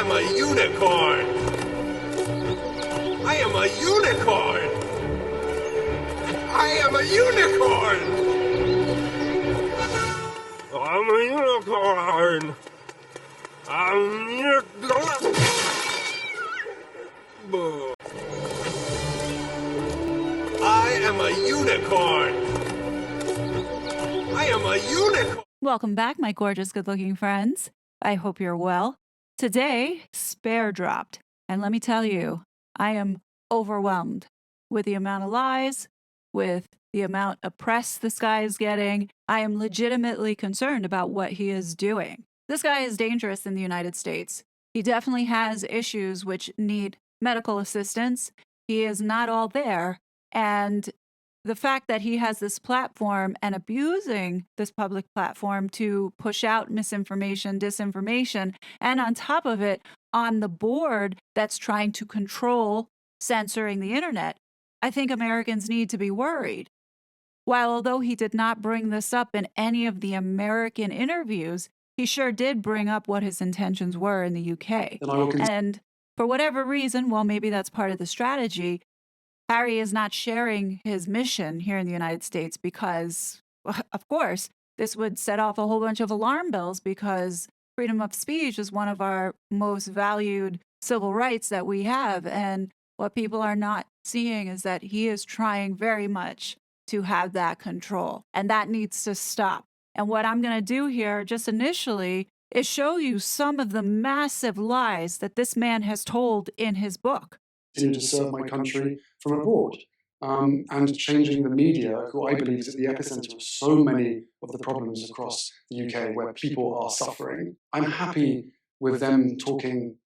am a unicorn. I am a unicorn. I am a unicorn. I'm a unicorn. I'm a unicorn. I am a unicorn. I am a unicorn. Welcome back, my gorgeous, good-looking friends. I hope you're well. Today, Spare dropped. And let me tell you, I am overwhelmed with the amount of lies, with the amount of press this guy is getting. I am legitimately concerned about what he is doing. This guy is dangerous in the United States. He definitely has issues which need medical assistance. He is not all there. And the fact that he has this platform and abusing this public platform to push out misinformation, disinformation, and on top of it, on the board that's trying to control censoring the internet, I think Americans need to be worried. While although he did not bring this up in any of the American interviews, he sure did bring up what his intentions were in the UK. And for whatever reason, well, maybe that's part of the strategy, Harry is not sharing his mission here in the United States because, of course, this would set off a whole bunch of alarm bells because freedom of speech is one of our most valued civil rights that we have. And what people are not seeing is that he is trying very much to have that control, and that needs to stop. And what I'm going to do here, just initially, is show you some of the massive lies that this man has told in his book. To serve my country from abroad, and changing the media, who I believe is at the epicenter of so many of the problems across the UK where people are suffering. I'm happy with them talking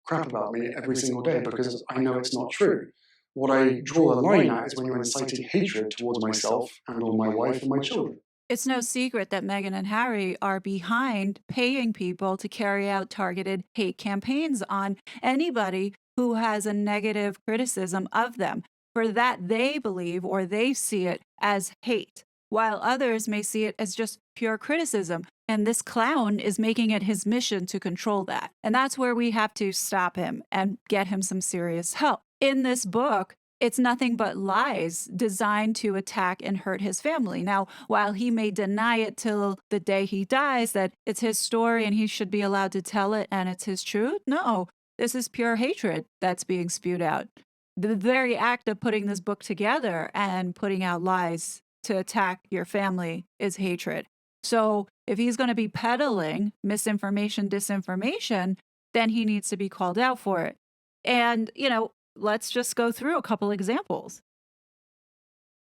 crap about me every single day because I know it's not true. What I draw the line at is when you're inciting hatred towards myself and or my wife and my children. It's no secret that Meghan and Harry are behind paying people to carry out targeted hate campaigns on anybody who has a negative criticism of them. For that, they believe or they see it as hate, while others may see it as just pure criticism. And this clown is making it his mission to control that. And that's where we have to stop him and get him some serious help. In this book, it's nothing but lies designed to attack and hurt his family. Now, while he may deny it till the day he dies, that it's his story and he should be allowed to tell it and it's his truth, no. This is pure hatred that's being spewed out. The very act of putting this book together and putting out lies to attack your family is hatred. So if he's going to be peddling misinformation, disinformation, then he needs to be called out for it. And, let's just go through a couple examples.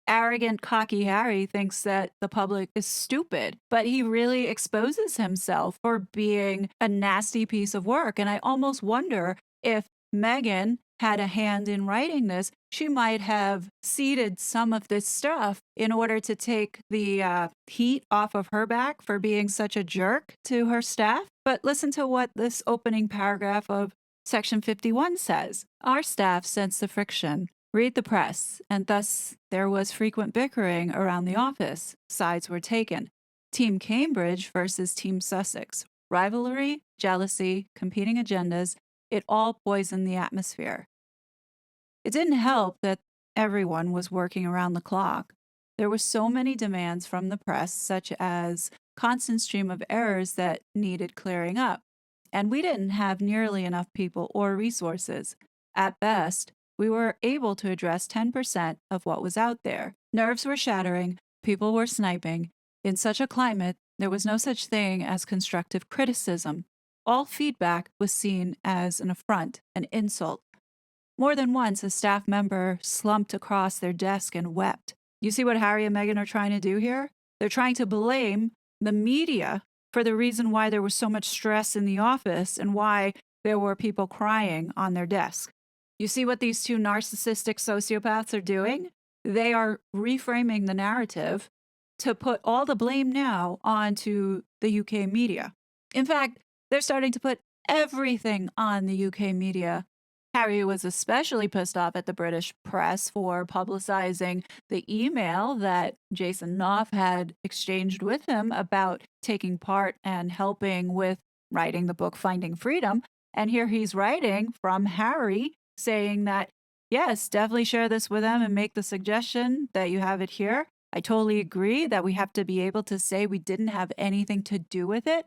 Arrogant, cocky Harry thinks that the public is stupid, but he really exposes himself for being a nasty piece of work. And I almost wonder if Meghan had a hand in writing this, she might have seeded some of this stuff in order to take the heat off of her back for being such a jerk to her staff. But listen to what this opening paragraph of Section 51 says. Our staff sensed the friction. Read the press, and thus there was frequent bickering around the office. Sides were taken. Team Cambridge versus Team Sussex. Rivalry, jealousy, competing agendas, it all poisoned the atmosphere. It didn't help that everyone was working around the clock. There were so many demands from the press, such as constant stream of errors that needed clearing up. And we didn't have nearly enough people or resources. At best, we were able to address 10% of what was out there. Nerves were shattering, people were sniping. In such a climate, there was no such thing as constructive criticism. All feedback was seen as an affront, an insult. More than once, a staff member slumped across their desk and wept. You see what Harry and Meghan are trying to do here? They're trying to blame the media for the reason why there was so much stress in the office and why there were people crying on their desk. You see what these two narcissistic sociopaths are doing? They are reframing the narrative to put all the blame now onto the UK media. In fact, they're starting to put everything on the UK media. Harry was especially pissed off at the British press for publicizing the email that Jason Knopf had exchanged with him about taking part and helping with writing the book Finding Freedom. And here he's writing from Harry saying that, yes, definitely share this with them and make the suggestion that you have it here. I totally agree that we have to be able to say we didn't have anything to do with it.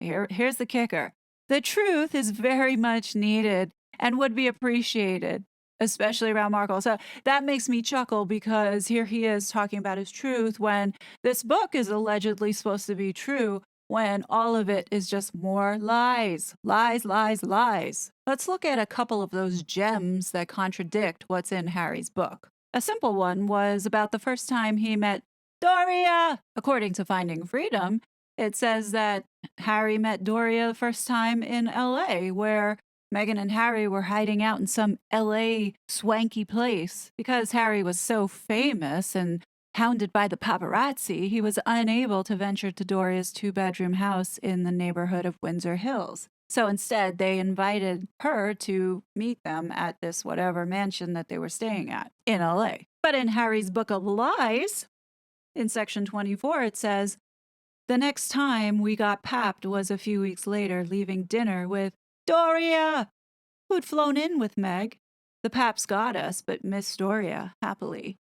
Here's the kicker. The truth is very much needed and would be appreciated, especially around Markle. So that makes me chuckle because here he is talking about his truth when this book is allegedly supposed to be true, when all of it is just more lies, lies, lies, lies. Let's look at a couple of those gems that contradict what's in Harry's book. A simple one was about the first time he met Doria. According to Finding Freedom, it says that Harry met Doria the first time in LA, where Meghan and Harry were hiding out in some LA swanky place. Because Harry was so famous and hounded by the paparazzi, he was unable to venture to Doria's 2-bedroom house in the neighborhood of Windsor Hills. So instead, they invited her to meet them at this whatever mansion that they were staying at in LA. But in Harry's Book of Lies, in section 24, it says, the next time we got papped was a few weeks later, leaving dinner with Doria, who'd flown in with Meg. The paps got us, but Miss Doria, happily.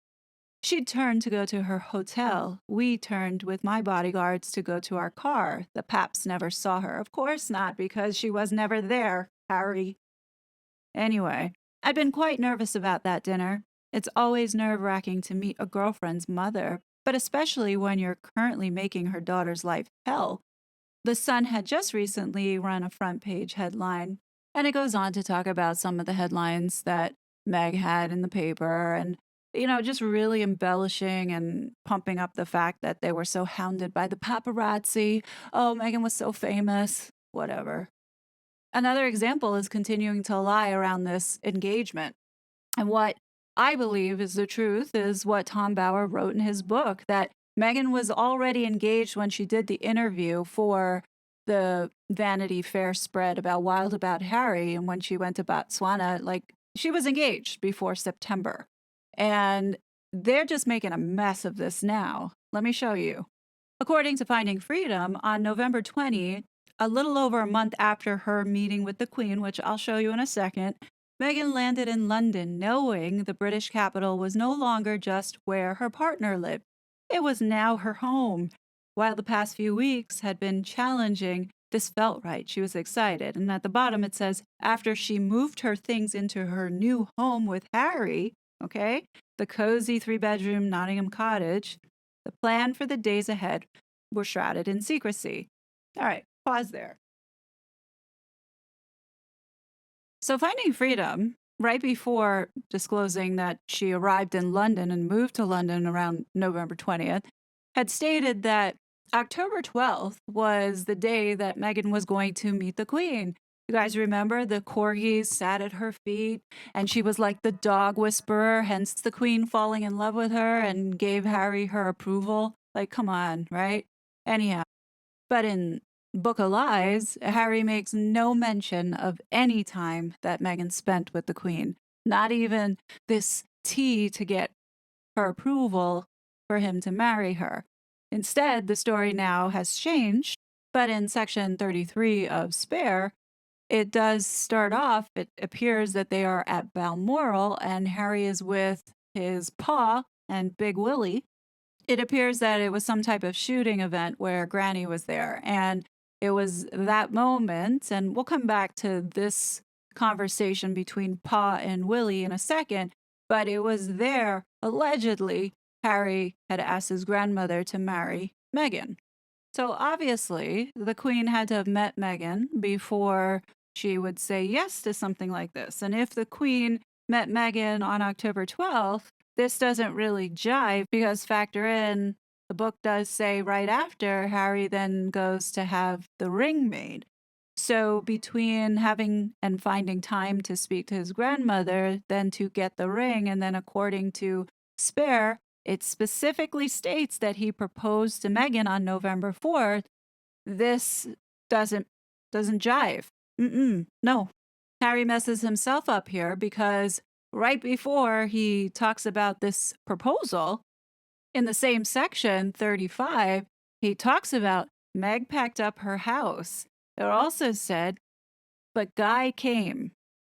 She'd turned to go to her hotel. We turned with my bodyguards to go to our car. The paps never saw her. Of course not, because she was never there, Harry. Anyway, I'd been quite nervous about that dinner. It's always nerve-wracking to meet a girlfriend's mother, but especially when you're currently making her daughter's life hell. The Sun had just recently run a front-page headline, and it goes on to talk about some of the headlines that Meg had in the paper and, just really embellishing and pumping up the fact that they were so hounded by the paparazzi. Oh, Meghan was so famous, whatever. Another example is continuing to lie around this engagement. And what I believe is the truth is what Tom Bauer wrote in his book, that Meghan was already engaged when she did the interview for the Vanity Fair spread about Wild About Harry. And when she went to Botswana, she was engaged before September. And they're just making a mess of this now. Let me show you. According to Finding Freedom, on November 20, a little over a month after her meeting with the Queen, which I'll show you in a second, Meghan landed in London knowing the British capital was no longer just where her partner lived. It was now her home. While the past few weeks had been challenging, this felt right. She was excited. And at the bottom it says, after she moved her things into her new home with Harry, the cozy 3-bedroom Nottingham cottage, the plan for the days ahead were shrouded in secrecy. All right, pause there. So Finding Freedom, right before disclosing that she arrived in London and moved to London around November 20th, had stated that October 12th was the day that Meghan was going to meet the Queen. You guys remember the corgis sat at her feet and she was like the dog whisperer, hence the Queen falling in love with her and gave Harry her approval? Come on, right? Anyhow, but in Book of Lies, Harry makes no mention of any time that Meghan spent with the Queen, not even this tea to get her approval for him to marry her. Instead, the story now has changed, but in section 33 of Spare, it does start off, it appears that they are at Balmoral and Harry is with his pa and Big Willie. It appears that it was some type of shooting event where Granny was there, and it was that moment, and we'll come back to this conversation between Pa and Willie in a second, but it was there, allegedly, Harry had asked his grandmother to marry Meghan. So obviously, the Queen had to have met Meghan before she would say yes to something like this. And if the Queen met Meghan on October 12th, this doesn't really jive because factor in, the book does say right after, Harry then goes to have the ring made. So between having and finding time to speak to his grandmother, then to get the ring, and then according to Spare, it specifically states that he proposed to Meghan on November 4th. This doesn't jive. No. Harry messes himself up here because right before he talks about this proposal, in the same section, 35, he talks about Meg packed up her house. It also said, But Guy came.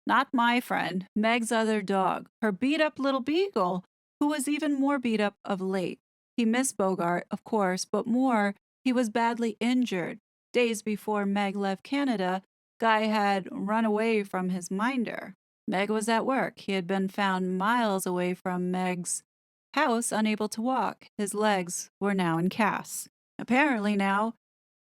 Not my friend, Meg's other dog, her beat up little beagle, who was even more beat up of late. He missed Bogart, of course, but more, he was badly injured. Days before Meg left Canada, Guy had run away from his minder. Meg was at work. He had been found miles away from Meg's house, unable to walk. His legs were now in casts. Apparently now,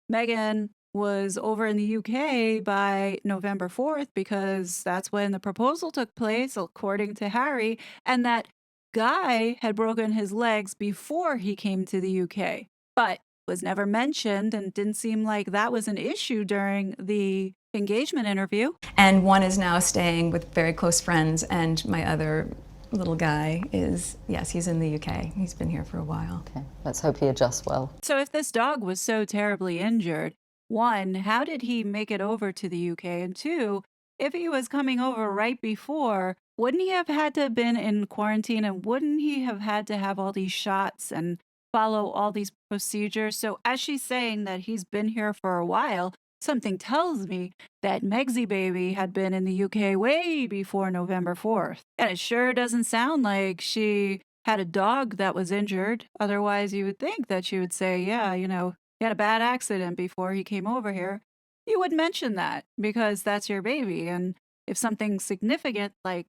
Megan was over in the UK by November 4th because that's when the proposal took place, according to Harry, and that Guy had broken his legs before he came to the UK, but was never mentioned and didn't seem like that was an issue during the engagement interview. And one is now staying with very close friends, and my other little guy is, yes, he's in the UK. He's been here for a while. Okay, let's hope he adjusts well. So if this dog was so terribly injured, one, how did he make it over to the UK? And two, if he was coming over right before, wouldn't he have had to have been in quarantine, and wouldn't he have had to have all these shots and follow all these procedures? So as she's saying that he's been here for a while, something tells me that Megsy baby had been in the UK way before November 4th. And it sure doesn't sound like she had a dog that was injured. Otherwise, you would think that she would say, yeah, he had a bad accident before he came over here. You would mention that because that's your baby. And if something significant like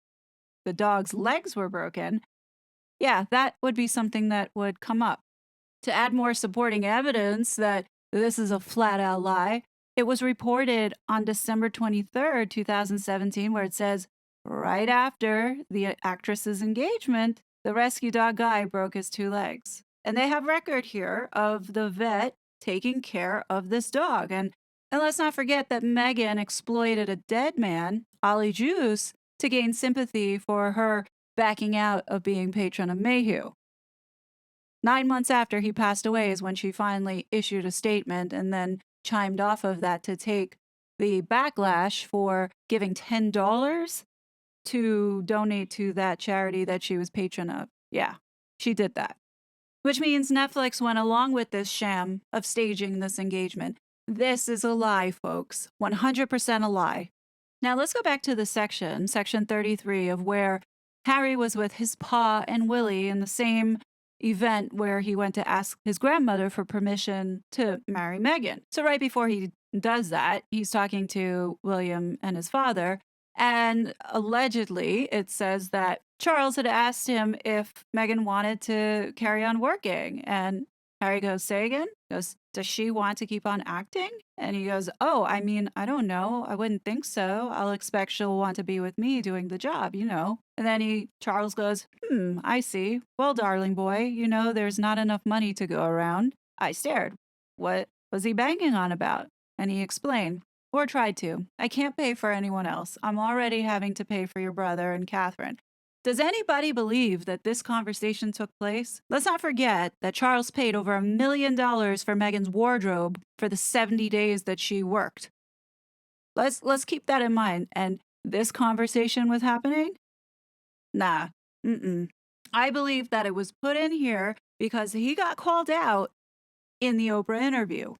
the dog's legs were broken, yeah, that would be something that would come up. To add more supporting evidence that this is a flat out lie, it was reported on December 23rd, 2017, where it says, right after the actress's engagement, the rescue dog Guy broke his 2 legs. And they have record here of the vet taking care of this dog. And let's not forget that Megan exploited a dead man, Ollie Juice, to gain sympathy for her backing out of being patron of Mayhew. 9 months after he passed away is when she finally issued a statement and then chimed off of that to take the backlash for giving $10 to donate to that charity that she was patron of. Yeah, she did that. Which means Netflix went along with this sham of staging this engagement. This is a lie, folks. 100% a lie. Now let's go back to the section 33, of where Harry was with his pa and Willie in the same event where he went to ask his grandmother for permission to marry Meghan. So right before he does that, he's talking to William and his father, and allegedly it says that Charles had asked him if Meghan wanted to carry on working, and Harry goes, say again? He goes, does she want to keep on acting? And he goes, oh, I mean, I don't know. I wouldn't think so. I'll expect she'll want to be with me doing the job, And then Charles goes, I see. Well, darling boy, there's not enough money to go around. I stared. What was he banging on about? And he explained, or tried to. I can't pay for anyone else. I'm already having to pay for your brother and Catherine. Does anybody believe that this conversation took place? Let's not forget that Charles paid over $1 million for Meghan's wardrobe for the 70 days that she worked. Let's keep that in mind. And this conversation was happening? Nah. I believe that it was put in here because he got called out in the Oprah interview.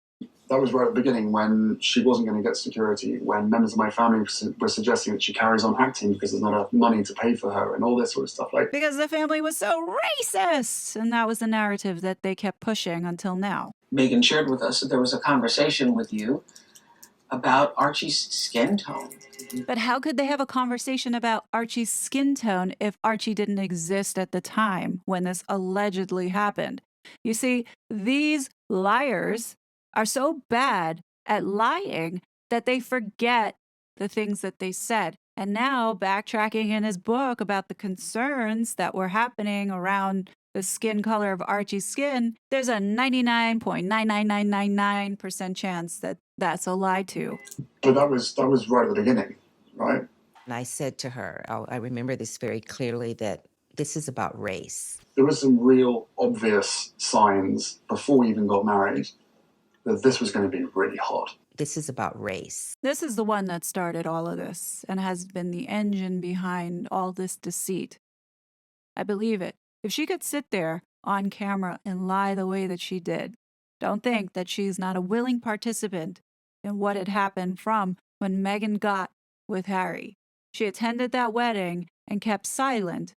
That was right at the beginning when she wasn't going to get security, when members of my family were suggesting that she carries on acting because there's not enough money to pay for her and all this sort of stuff. Because the family was so racist! And that was the narrative that they kept pushing until now. Megan shared with us that there was a conversation with you about Archie's skin tone. But how could they have a conversation about Archie's skin tone if Archie didn't exist at the time when this allegedly happened? You see, these liars are so bad at lying that they forget the things that they said. And now, backtracking in his book about the concerns that were happening around the skin color of Archie's skin, there's a 99.99999% chance that that's a lie too. But that was right at the beginning, right? And I said to her, I remember this very clearly, that this is about race. There were some real obvious signs before we even got married that this was going to be really hot. This is about race. This is the one that started all of this and has been the engine behind all this deceit. I believe it. If she could sit there on camera and lie the way that she did, don't think that she's not a willing participant in what had happened from when Meghan got with Harry. She attended that wedding and kept silent,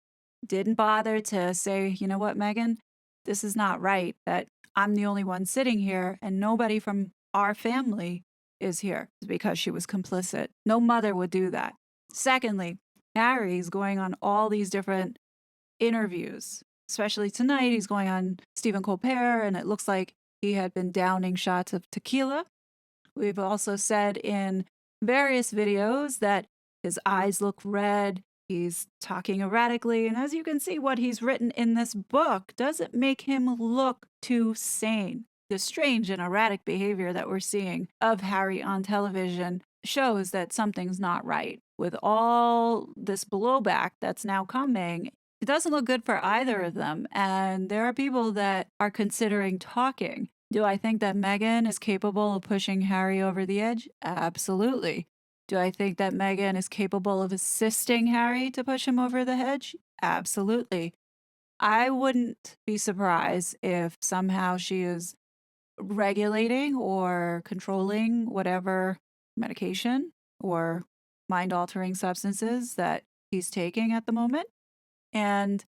didn't bother to say, you know what, Meghan, this is not right, that I'm the only one sitting here and nobody from our family is here, because she was complicit. No mother would do that. Secondly, Harry's going on all these different interviews, especially tonight. He's going on Stephen Colbert, and it looks like he had been downing shots of tequila. We've also said in various videos that his eyes look red, he's talking erratically, and as you can see, what he's written in this book doesn't make him look too sane. The strange and erratic behavior that we're seeing of Harry on television shows that something's not right. With all this blowback that's now coming, it doesn't look good for either of them, and there are people that are considering talking. Do I think that Meghan is capable of pushing Harry over the edge? Absolutely. Do I think that Meghan is capable of assisting Harry to push him over the edge? Absolutely. I wouldn't be surprised if somehow she is regulating or controlling whatever medication or mind-altering substances that he's taking at the moment. And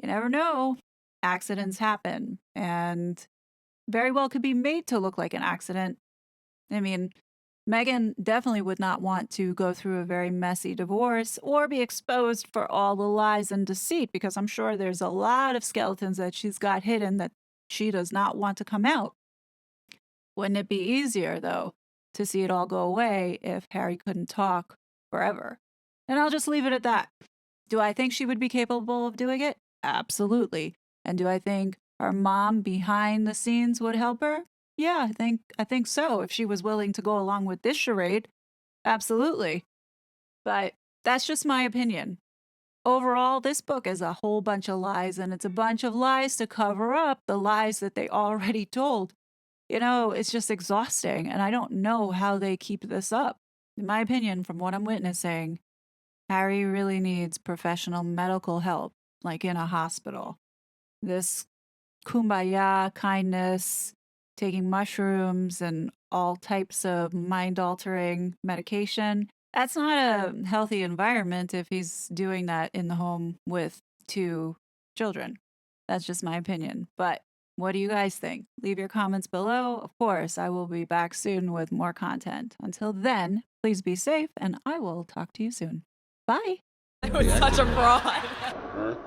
you never know, accidents happen, and very well could be made to look like an accident. I mean, Meghan definitely would not want to go through a very messy divorce or be exposed for all the lies and deceit, because I'm sure there's a lot of skeletons that she's got hidden that she does not want to come out. Wouldn't it be easier, though, to see it all go away if Harry couldn't talk forever? And I'll just leave it at that. Do I think she would be capable of doing it? Absolutely. And do I think her mom behind the scenes would help her? Yeah, I think so. If she was willing to go along with this charade, absolutely. But that's just my opinion. Overall, this book is a whole bunch of lies, and it's a bunch of lies to cover up the lies that they already told. You know, it's just exhausting, and I don't know how they keep this up. In my opinion, from what I'm witnessing, Harry really needs professional medical help, like in a hospital. This kumbaya kindness, taking mushrooms and all types of mind-altering medication, that's not a healthy environment if he's doing that in the home with 2 children. That's just my opinion. But what do you guys think? Leave your comments below. Of course, I will be back soon with more content. Until then, please be safe, and I will talk to you soon. Bye. I was such a fraud.